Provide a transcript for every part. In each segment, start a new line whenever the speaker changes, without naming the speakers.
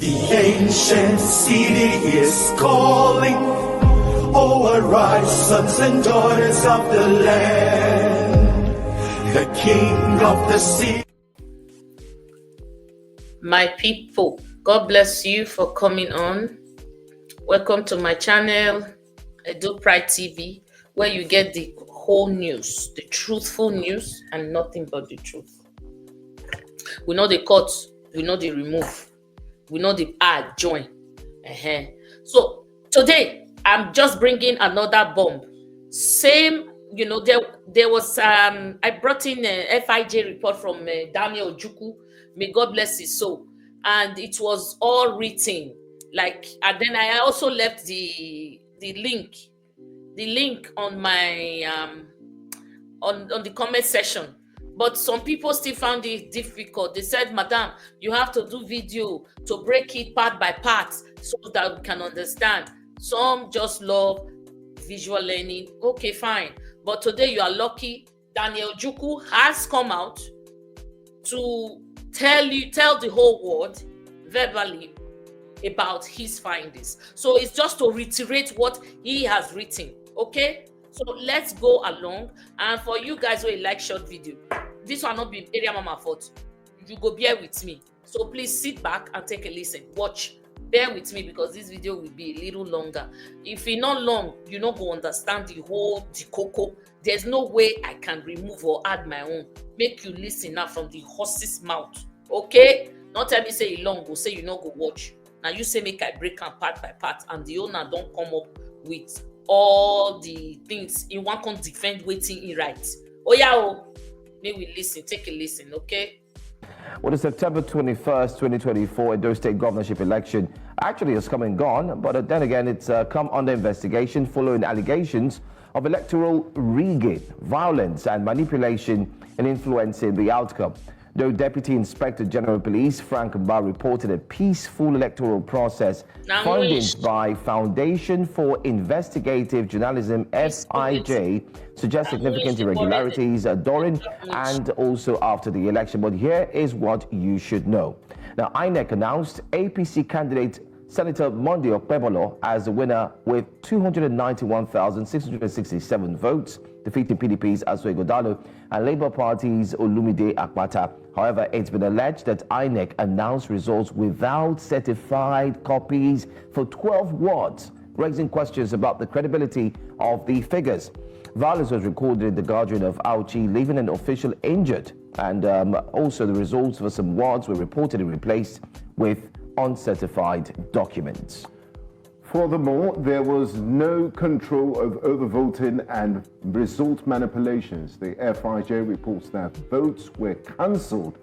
The ancient city is calling. Oh, arise, sons and daughters of the land. The king of the sea.
My people, God bless you for coming on. Welcome to my channel, Edo Pride TV, where you get the whole news, the truthful news, and nothing but the truth. We know the cut, we know the remove, we know the add, join. So today, I'm just bringing another bomb. Same, there was, I brought in a FIJ report from Daniel Ojukwu. May God bless his soul. And it was all written. And then I also left the link on my on the comment section, but some people still found it difficult. They said, "Madam, you have to do video to break it part by part so that we can understand." Some just love visual learning. Okay, fine. But today you are lucky. Daniel Ojukwu has come out to tell the whole world verbally about his findings. So it's just to reiterate what he has written. Okay, so let's go along. And for you guys who like short video, this will not be area mama fault. You go bear with me. So please sit back and take a listen. Watch. Bear with me because this video will be a little longer. If it's not long, you not go understand the cocoa. There's no way I can remove or add my own. Make you listen now from the horse's mouth. Okay? Not tell me say it long, go say you not go watch. Now you say make I break am part by part, and the owner don't come up with all the things he want to defend waiting he writes. Oh yeah, may we listen, take a listen, okay?
Well, the September 21st, 2024 Edo State governorship election actually has come and gone, but then again, it's come under investigation following allegations of electoral rigging, violence and manipulation in influencing the outcome. Though Deputy Inspector General of Police Frank Mba reported a peaceful electoral process, findings by Foundation for Investigative Journalism FIJ suggest significant irregularities during and also after the election. But here is what you should know. Now, INEC announced APC candidate Senator Monday Okpebolo as the winner with 291,667 votes, defeating PDP's Asuego Ighodalo and Labour Party's Olumide Akpata. However, it's been alleged that INEC announced results without certified copies for 12 wards, raising questions about the credibility of the figures. Violence was recorded in the gathering of Auchi, leaving an official injured, and also the results for some wards were reportedly replaced with uncertified documents.
Furthermore, there was no control of overvoting and result manipulations. The FIJ reports that votes were cancelled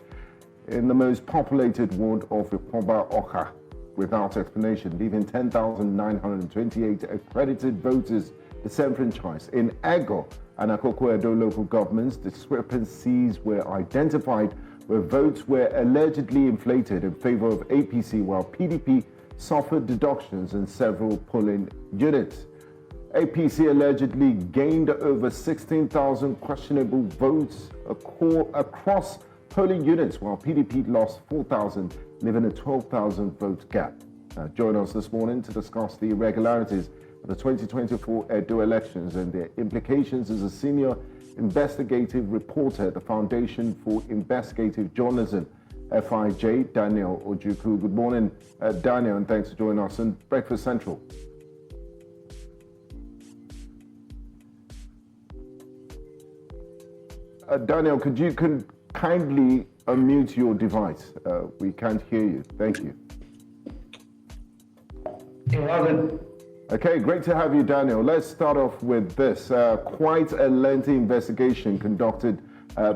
in the most populated ward of Ipoba Oka without explanation, leaving 10,928 accredited voters disenfranchised. In Ego and Akoko Edo local governments, discrepancies were identified where votes were allegedly inflated in favor of APC, while PDP suffered deductions in several polling units. APC allegedly gained over 16,000 questionable votes across polling units, while PDP lost 4,000, leaving a 12,000 vote gap. Join us this morning to discuss the irregularities of the 2024 Edo elections and their implications is a senior investigative reporter at the Foundation for Investigative Journalism, FIJ, Daniel Ojukwu. Good morning, Daniel, and thanks for joining us on Breakfast Central. Daniel, could you kindly unmute your device? We can't hear you. Thank you. Okay, great to have you, Daniel. Let's start off with this. Quite a lengthy investigation conducted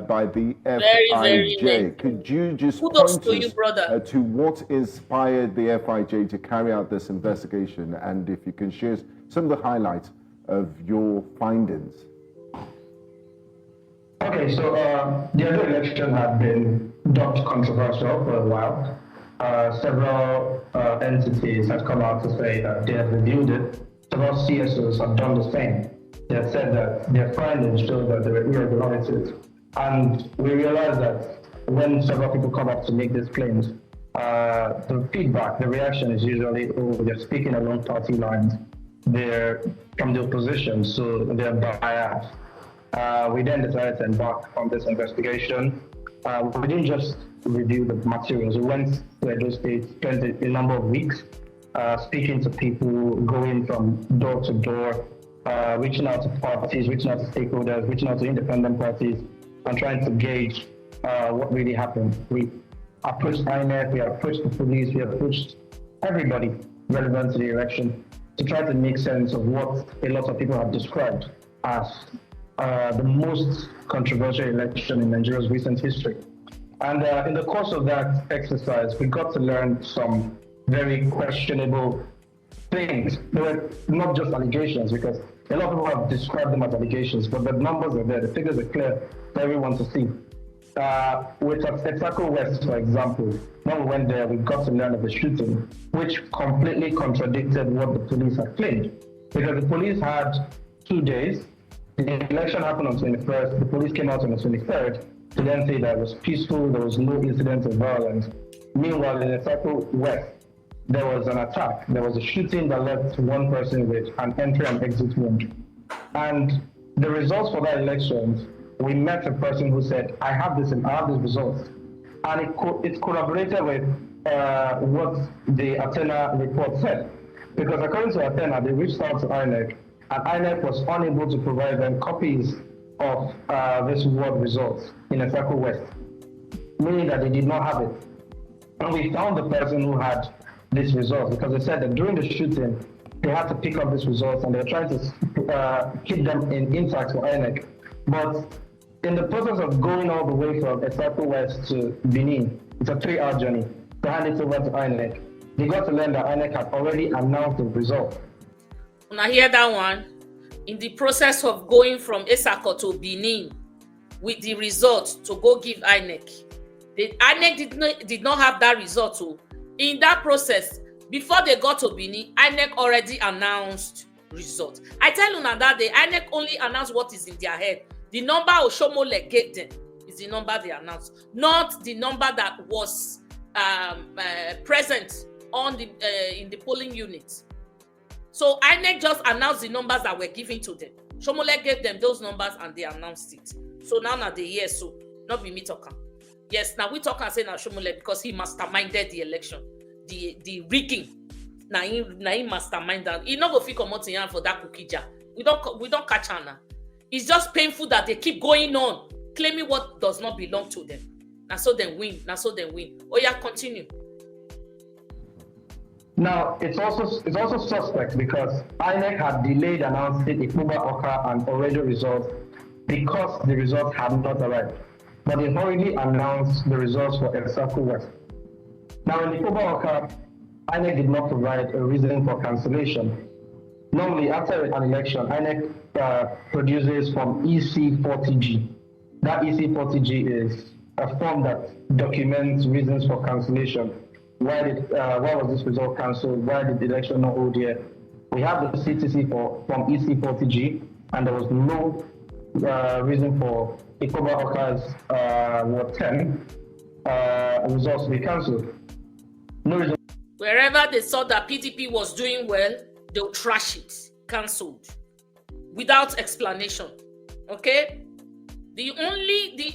by the FIJ. Could you just point us to what inspired the FIJ to carry out this investigation, and if you can share some of the highlights of your findings?
Okay, so the other election had been dubbed controversial for a while. Several entities have come out to say that they have reviewed it. Several CSOs have done the same. They have said that their findings show that there were irregularities. And we realized that when several people come up to make these claims, the feedback, the reaction is usually, oh, they're speaking along party lines. They're from the opposition, so they're biased. We then decided to embark on this investigation. We didn't just review the materials. We went to Edo State, spent a number of weeks speaking to people, going from door to door, reaching out to parties, reaching out to stakeholders, reaching out to independent parties, and trying to gauge what really happened. We approached INEC, we approached the police, we approached everybody relevant to the election to try to make sense of what a lot of people have described as the most controversial election in Nigeria's recent history. And in the course of that exercise, we got to learn some very questionable things. They were not just allegations, because a lot of people have described them as allegations, but the numbers are there, the figures are clear for everyone to see. With Etako West, for example, when we went there, we got to learn of the shooting, which completely contradicted what the police had claimed. Because the police had 2 days. The election happened on 21st. The police came out on the 23rd to then say that it was peaceful, there was no incident of violence. Meanwhile, in Etako West, there was an attack. There was a shooting that left one person with an entry and exit wound. And the results for that election, we met a person who said, I have these results. And it corroborated with what the Athena report said. Because according to Athena, they reached out to INEC, and INEC was unable to provide them copies of this ward results in Etako West, meaning that they did not have it. And we found the person who had these results, because they said that during the shooting, they had to pick up these results and they're trying to keep them intact for INEC. But in the process of going all the way from Etako West to Benin, it's a 3-hour journey, to hand it over to INEC. They got to learn that INEC had already announced the result.
When I hear that one, in the process of going from Esako to Benin with the result to go give INEC, the INEC did not have that result. So in that process, before they got to Benin, INEC already announced result. I tell you now that the INEC only announced what is in their head. The number Oshomole gave them is the number they announced, not the number that was present on the in the polling unit. So INEC just announced the numbers that were given to them. Shomole gave them those numbers and they announced it. So now they hear, so not be me talking. Yes, now we talk and say now Shomole because he masterminded the election, the rigging. Now he masterminded. He not go fit come out in for that cookie jar. We don't catch her now. It's just painful that they keep going on, claiming what does not belong to them. Now so then win. Oh yeah, continue.
Now it's also suspect because INEC had delayed announcing Ikuba Oka and Orejo results because the results had not arrived. But they hurriedly announced the results for Etako West. Now in Ikuba Oka, INEC did not provide a reason for cancellation. Normally, after an election, INEC produces Form EC40G. That EC40G is a form that documents reasons for cancellation. Why was this result cancelled? Why did the election not hold yet? We have the CTC for Form EC40G, and there was no reason for Ikoba Oka's Ward 10 results to be cancelled. No reason.
Wherever they saw that PDP was doing well, they'll trash it, cancelled, without explanation. Okay? The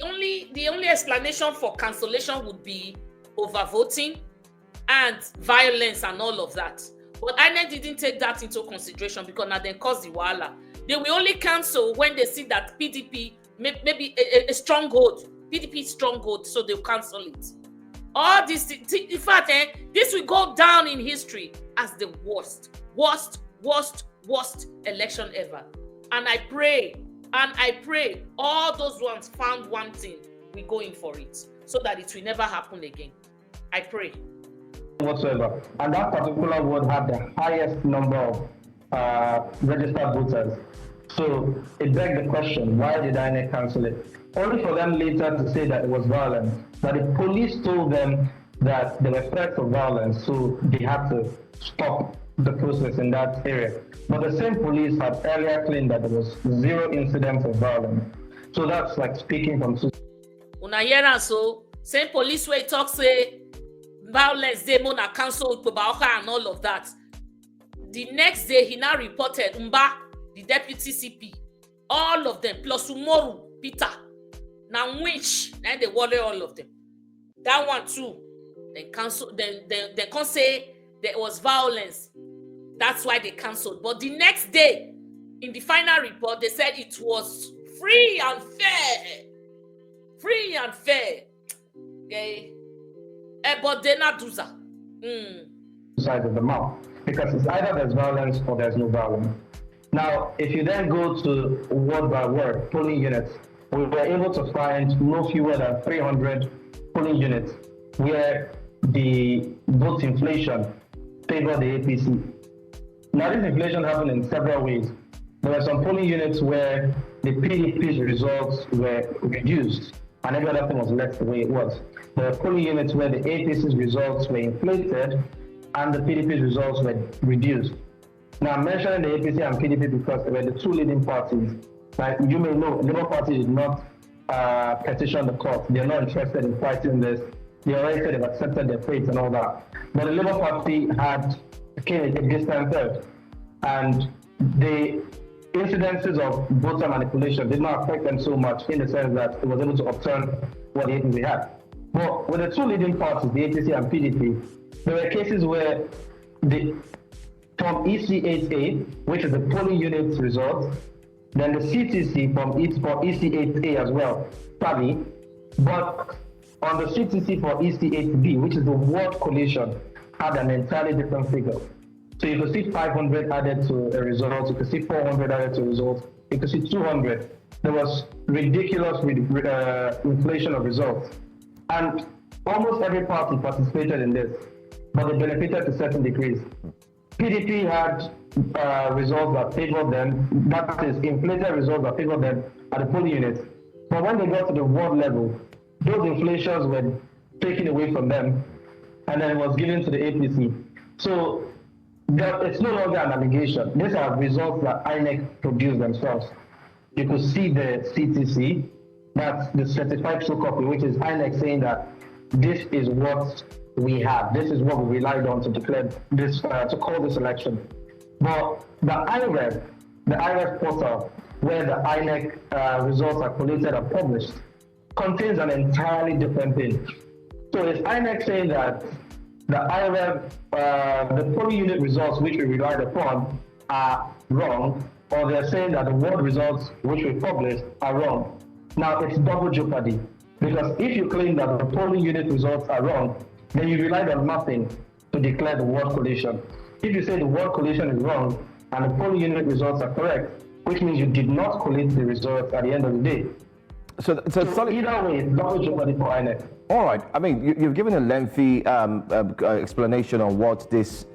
only explanation for cancellation would be overvoting and violence and all of that. But INEC didn't take that into consideration because now they cause the wahala. They will only cancel when they see that PDP maybe a stronghold, PDP stronghold, so they'll cancel it. All this, in fact, this will go down in history as the worst election ever. And I pray all those ones found one thing, we go in for it so that it will never happen again. I pray.
Whatsoever. And that particular ward had the highest number of registered voters. So it begged the question, why did INEC cancel it? Only for them later to say that it was violence. That the police told them that there were threats of violence, so they had to stop the process in that area. But the same police had earlier claimed that there was 0 incidents of violence. So that's like speaking from...
Una hear so same police way talk say violence, they Mona cancel Kubaoka and all of that. The next day, he now reported Mba, the deputy CP, all of them, plus Umoru, Peter. Now which, and they worry all of them. That one too. Then cancel. Then they can't say there was violence. That's why they cancelled. But the next day, in the final report, they said it was free and fair. Free and fair. Okay. But they not do that.
Side of the mouth, because it's either there's violence or there's no violence. Now, if you then go to word by word polling units, we were able to find no fewer than 300 polling units where the vote inflation favored the APC. Now, this inflation happened in several ways. There were some polling units where the PDP's results were reduced and every other thing was left the way it was. There were polling units where the APC's results were inflated and the PDP's results were reduced. Now, I'm mentioning the APC and PDP because they were the two leading parties. Like you may know, Labour Party did not petition the court. They're not interested in fighting this. They already said they've accepted their fate and all that. But the Labour Party came a distant third. And the incidences of voter manipulation did not affect them so much in the sense that it was able to upturn what the APC had. But with the two leading parties, the APC and PDP, there were cases where from EC8A, which is the polling unit's results, then the CTC from EC8A as well, Tavi, but on the CTC for EC8B, which is the ward collation, had an entirely different figure. So you could see 500 added to a result, you could see 400 added to a result, you could see 200. There was ridiculous inflation of results. And almost every party participated in this, but they benefited to certain degrees. PDP had results that favored them, that is, inflated results that favored them at the polling units. But when they got to the ward level, those inflations were taken away from them, and then it was given to the APC. So it's no longer an allegation. These are results that INEC produced themselves. You could see the CTC, that's the certified true copy, which is INEC saying that this is what we have. This is what we relied on to declare this, to call this election. But the IREF portal, where the INEC results are collated and published, contains an entirely different thing. So is INEC saying that the IREF, the polling unit results which we relied upon are wrong, or they're saying that the ward results which we published are wrong? Now it's double jeopardy, because if you claim that the polling unit results are wrong, then you relied on nothing to declare the ward collation. If you say the ward collation is wrong and the polling unit results are correct, which means you did not collate the results at the end of the day. So either way, it's double jeopardy for INEC.
All right. I mean, you've given a lengthy explanation on what these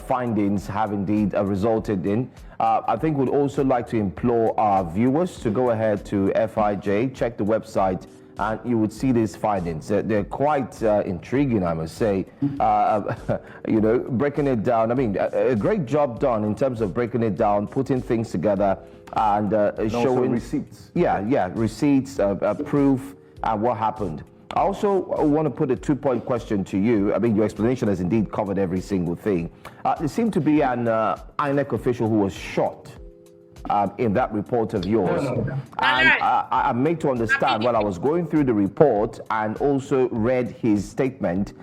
findings have indeed resulted in. I think we'd also like to implore our viewers to go ahead to FIJ, check the website, and you would see these findings. They're quite intriguing, I must say. You know, breaking it down. I mean, a great job done in terms of breaking it down, putting things together, and showing
receipts.
Yeah, receipts, proof, and what happened. I also want to put a two-point question to you. I mean, your explanation has indeed covered every single thing. There seemed to be an INEC official who was shot in that report of yours. And I'm made to understand while I was going through the report and also read his statement,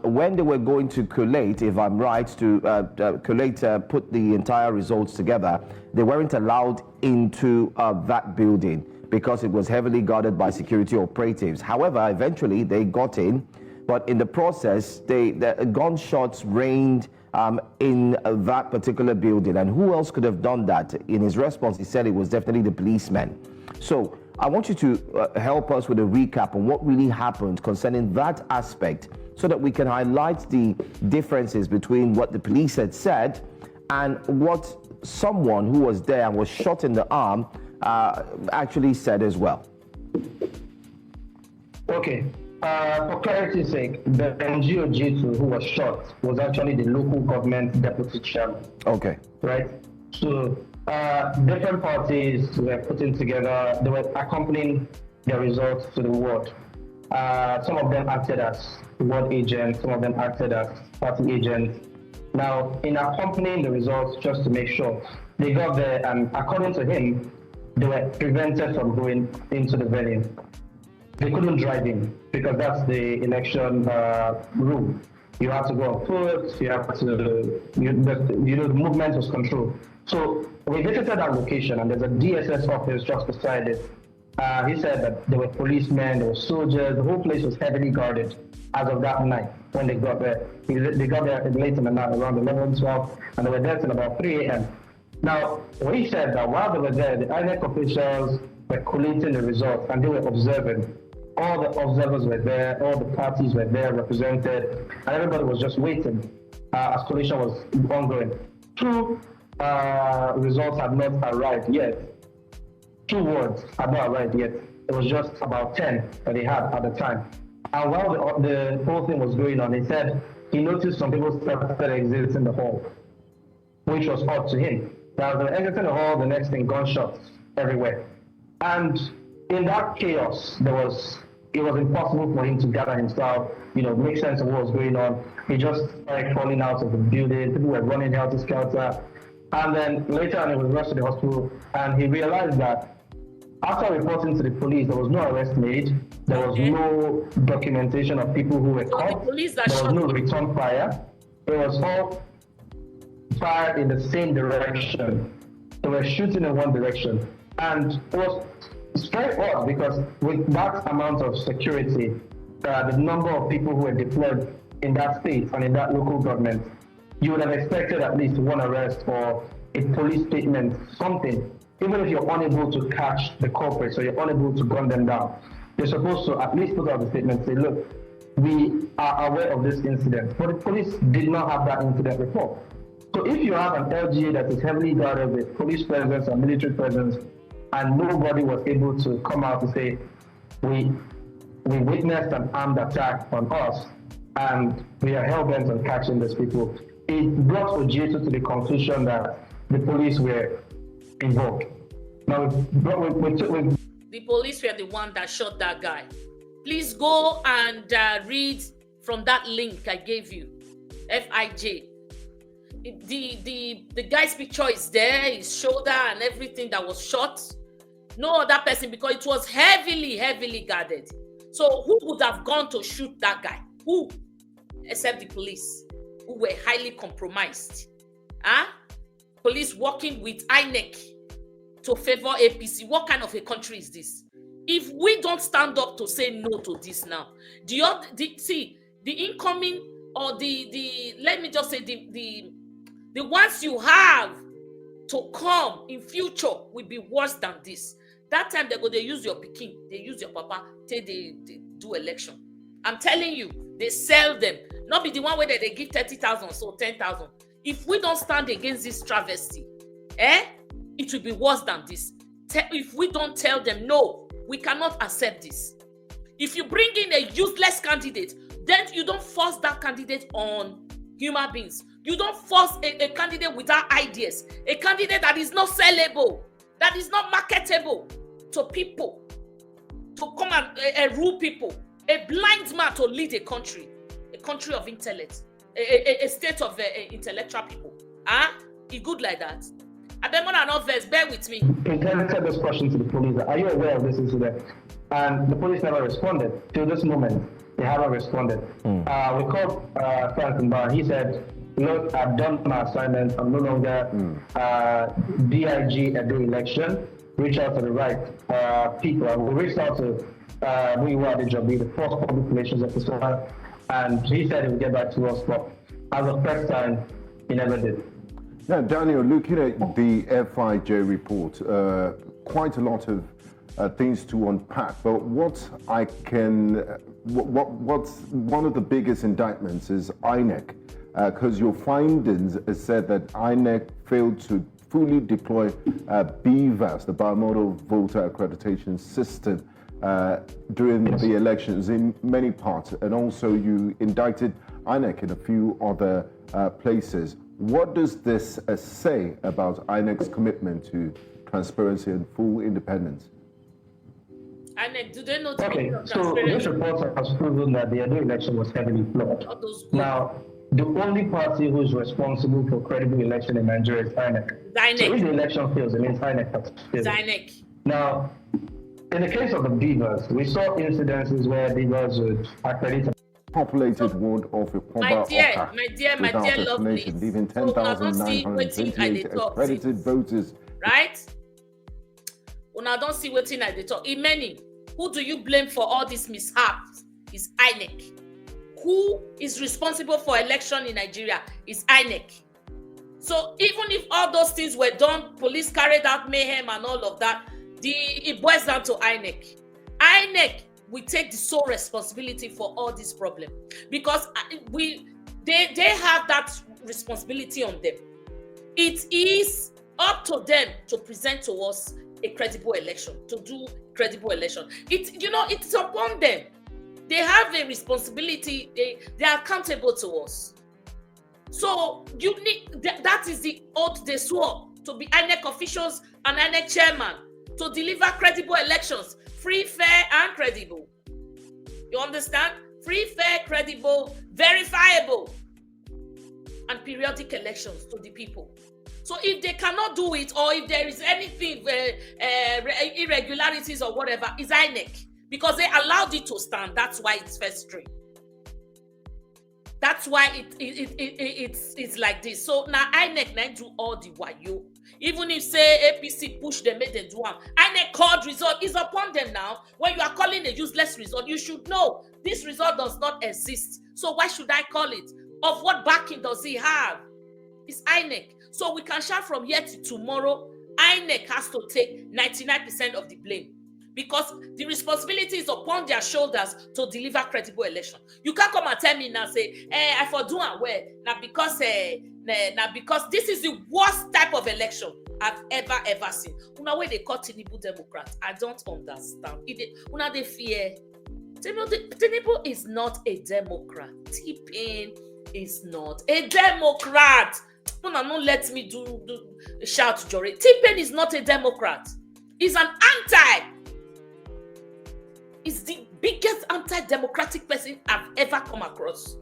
when they were going to collate, if I'm right, to collate, put the entire results together, they weren't allowed into that building because it was heavily guarded by security operatives. However, eventually they got in, but in the process, the gunshots rained in that particular building. And who else could have done that? In his response, he said it was definitely the policemen. So I want you to help us with a recap on what really happened concerning that aspect so that we can highlight the differences between what the police had said and what someone who was there and was shot in the arm actually said as well.
Okay. For clarity's sake, the NGO G2 who was shot was actually the local government deputy chairman.
Okay.
Right? So different parties were putting together, they were accompanying the results to the ward. Some of them acted as ward agents, some of them acted as party agents. Now, in accompanying the results, just to make sure, they got there, and according to him, they were prevented from going into the venue. They couldn't drive in because that's the election rule. You have to go on foot, you have to, the movement was controlled. So we visited that location, and there's a DSS office just beside it. He said that there were policemen, there were soldiers, the whole place was heavily guarded as of that night when they got there. They got there late in the night, around 11, 12, and they were there till about 3 a.m. Now, he said that while they were there, the INEC officials were collating the results and they were observing. All the observers were there, all the parties were there represented, and everybody was just waiting as collation was ongoing. Two results had not arrived yet. 2 words had not arrived yet. It was just about 10 that they had at the time. And while the whole thing was going on, he said he noticed some people started exiting the hall, which was odd to him. Now, they were exiting the hall, the next thing, gunshots everywhere. And in that chaos, it was impossible for him to gather himself, make sense of what was going on. He just started falling out of the building. People were running helter-skelter. And then later on, he was rushed to the hospital, and he realized that after reporting to the police, there was no arrest made. There was no documentation of people who were caught. There was no return fire. It was all fired in the same direction. They were shooting in one direction. And it's very odd because with that amount of security, the number of people who were deployed in that state and in that local government, you would have expected at least one arrest or a police statement, something. Even if you're unable to catch the culprits or you're unable to gun them down, you're supposed to at least put out a statement and say, look, we are aware of this incident. But the police did not have that incident report. So if you have an LGA that is heavily guarded with police presence and military presence, and nobody was able to come out to say, we witnessed an armed attack on us, and we are hell-bent on catching these people, it brought Ojietu to the conclusion that the police were involved. Now,
the police were the one that shot that guy. Please go and read from that link I gave you, FIJ. The guy's picture is there, his shoulder and everything that was shot. No other person, because it was heavily guarded. So who would have gone to shoot that guy? Who? Except the police, who were highly compromised. Police working with INEC to favor APC. What kind of a country is this? If we don't stand up to say no to this now, the incoming or let me just say the ones you have to come in future will be worse than this. That time they use your pikin, they use your papa till they do election. I'm telling you, they sell them. Not be the one where they give 30,000, so 10,000. If we don't stand against this travesty, it will be worse than this. If we don't tell them, no, we cannot accept this. If you bring in a useless candidate, then you don't force that candidate on human beings. You don't force a candidate without ideas, a candidate that is not sellable, that is not marketable to people, to come and rule people, a blind man to lead a country of intellect, a state of intellectual people. It's good like that. Ademona and others, bear with me.
Presented this question to the police. Are you aware of this incident? And the police never responded. Till this moment, they haven't responded. We called Franklin Barr. He said, look, I've done my assignment. I'm no longer DIG at the election. Reach out to the right people. And we reached out to Muyiwa Adejobi, the first public relations officer, and he said he would get back to us, but as of first time, he never did.
Now, Daniel, looking at the FIJ report, quite a lot of things to unpack, but what's one of the biggest indictments is INEC, because your findings said that INEC failed to fully deploy BVAS, the Bimodal Voter Accreditation System, during the elections in many parts, and also you indicted INEC in a few other places. What does this say about INEC's commitment to transparency and full independence?
INEC, do they know the
Okay,
meaning of
so this
transparency?
report has proven that the Edo election was heavily flawed.
All those good.
Now, the only party who is responsible for credible election in Nigeria is INEC. So if the election fails, it means INEC has failed.
INEC.
Now, in the case of the beavers, we saw incidences where beavers would accredit
populated ward of
My dear,
Oka
my dear, my
without
dear,
explanation,
lovely.
leaving
So una don't see wetin I dey
10,928
talk
accredited
since,
voters.
right? Una don't see wetin I dey talk. Imeni, who do you blame for all these mishaps? Is INEC. Who is responsible for election in Nigeria? Is INEC. So even if all those things were done, police carried out mayhem and all of that, it boils down to INEC. INEC will take the sole responsibility for all this problem because they have that responsibility on them. It is up to them to present to us a credible election, to do credible election. It's upon them. They have a responsibility. They are accountable to us. So you need that is the oath they swore to be INEC officials and INEC chairman to deliver credible elections, free, fair, and credible. You understand? Free, fair, credible, verifiable, and periodic elections to the people. So if they cannot do it, or if there is anything, irregularities or whatever, it's INEC. Because they allowed it to stand. That's why it's first string. That's why it's like this. So now INEC now do all the wayo. Even if say APC push them, made them do one. INEC called result is upon them now. When you are calling a useless result, you should know this result does not exist. So why should I call it? Of what backing does he have? It's INEC. So we can shout from here to tomorrow. INEC has to take 99% of the blame. Because the responsibility is upon their shoulders to deliver credible election. You can't come and tell me now, say, I for doing well. Now because this is the worst type of election I've ever seen. Una way they call Tinubu Democrat. I don't understand. Una they fear. Tinubu is not a Democrat. T-Pain is not a Democrat. Una no let me do shout Jory. T-Pain is not a Democrat. He's an anti. Is the biggest anti-democratic person I've ever come across.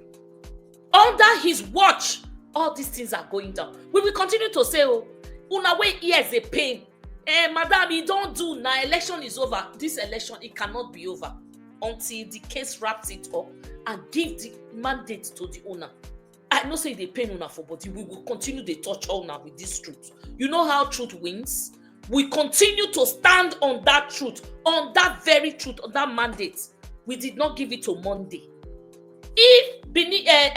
Under his watch, all these things are going down. We will continue to say, una way here's a pain. Madam, you don't do now. Election is over. This election, it cannot be over until the case wraps it up and give the mandate to the owner. I know say they pain una for body. We will continue to touch owner with this truth. You know how truth wins? We continue to stand on that truth, on that very truth, on that mandate. We did not give it to Monday. If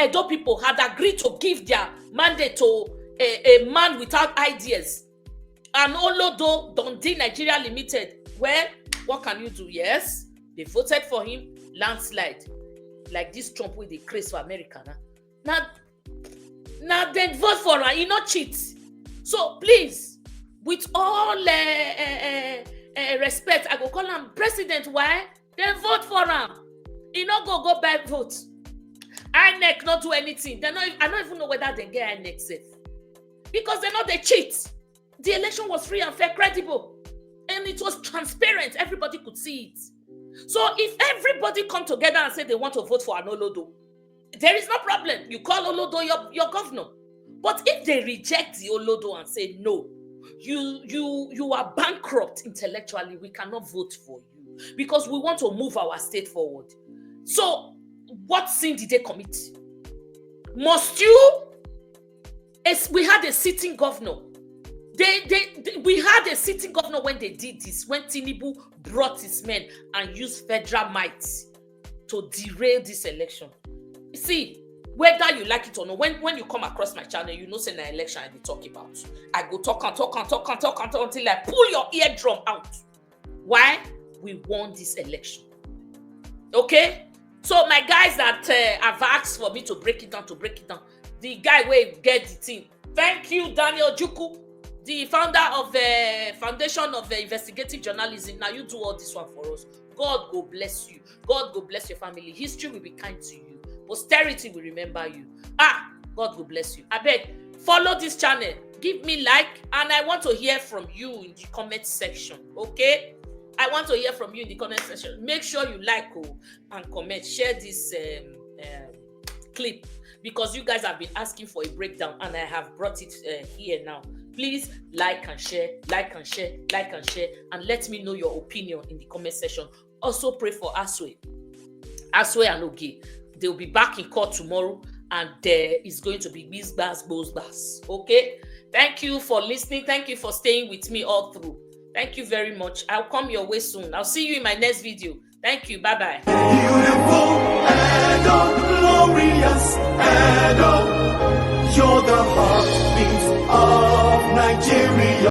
Edo people had agreed to give their mandate to a man without ideas, and Olodo Dundee Nigeria Limited, well, what can you do? Yes, they voted for him, landslide. Like this Trump with the craze for America. Now they vote for him, he not cheat. So please, with all respect, I go call him president. Why? They vote for him. He not go buy vote. INEC not do anything. I don't even know whether they get INEC safe. Because they know they cheat. The election was free and fair, credible. And it was transparent. Everybody could see it. So if everybody come together and say they want to vote for an Olodo, there is no problem. You call Olodo your governor. But if they reject the Olodo and say no, you are bankrupt intellectually, we cannot vote for you because we want to move our state forward. So what sin did they commit? Must you? We had a sitting governor. We had a sitting governor when they did this, when Tinubu brought his men and used federal might to derail this election. See, whether you like it or not, when you come across my channel, you know say an election I be talking about. I go talk until I pull your eardrum out. Why? We won this election. Okay? So my guys that have asked for me to break it down, the guy will get the thing. Thank you, Daniel Juku, the founder of the Foundation of Investigative Journalism. Now you do all this one for us. God go bless you. God go bless your family. History will be kind to you. Posterity will remember you. God will bless you. I beg, follow this channel. Give me like, and I want to hear from you in the comment section. Okay? I want to hear from you in the comment section. Make sure you like and comment. Share this clip, because you guys have been asking for a breakdown and I have brought it here now. Please like and share, like and share, like and share, and let me know your opinion in the comment section. Also pray for Aswe and Oge. They'll be back in court tomorrow, and there is going to be biz bass. Okay, thank you for listening. Thank you for staying with me all through. Thank you very much. I'll come your way soon. I'll see you in my next video. Thank you. Bye-bye.
Beautiful and glorious and you're the heartbeat of Nigeria.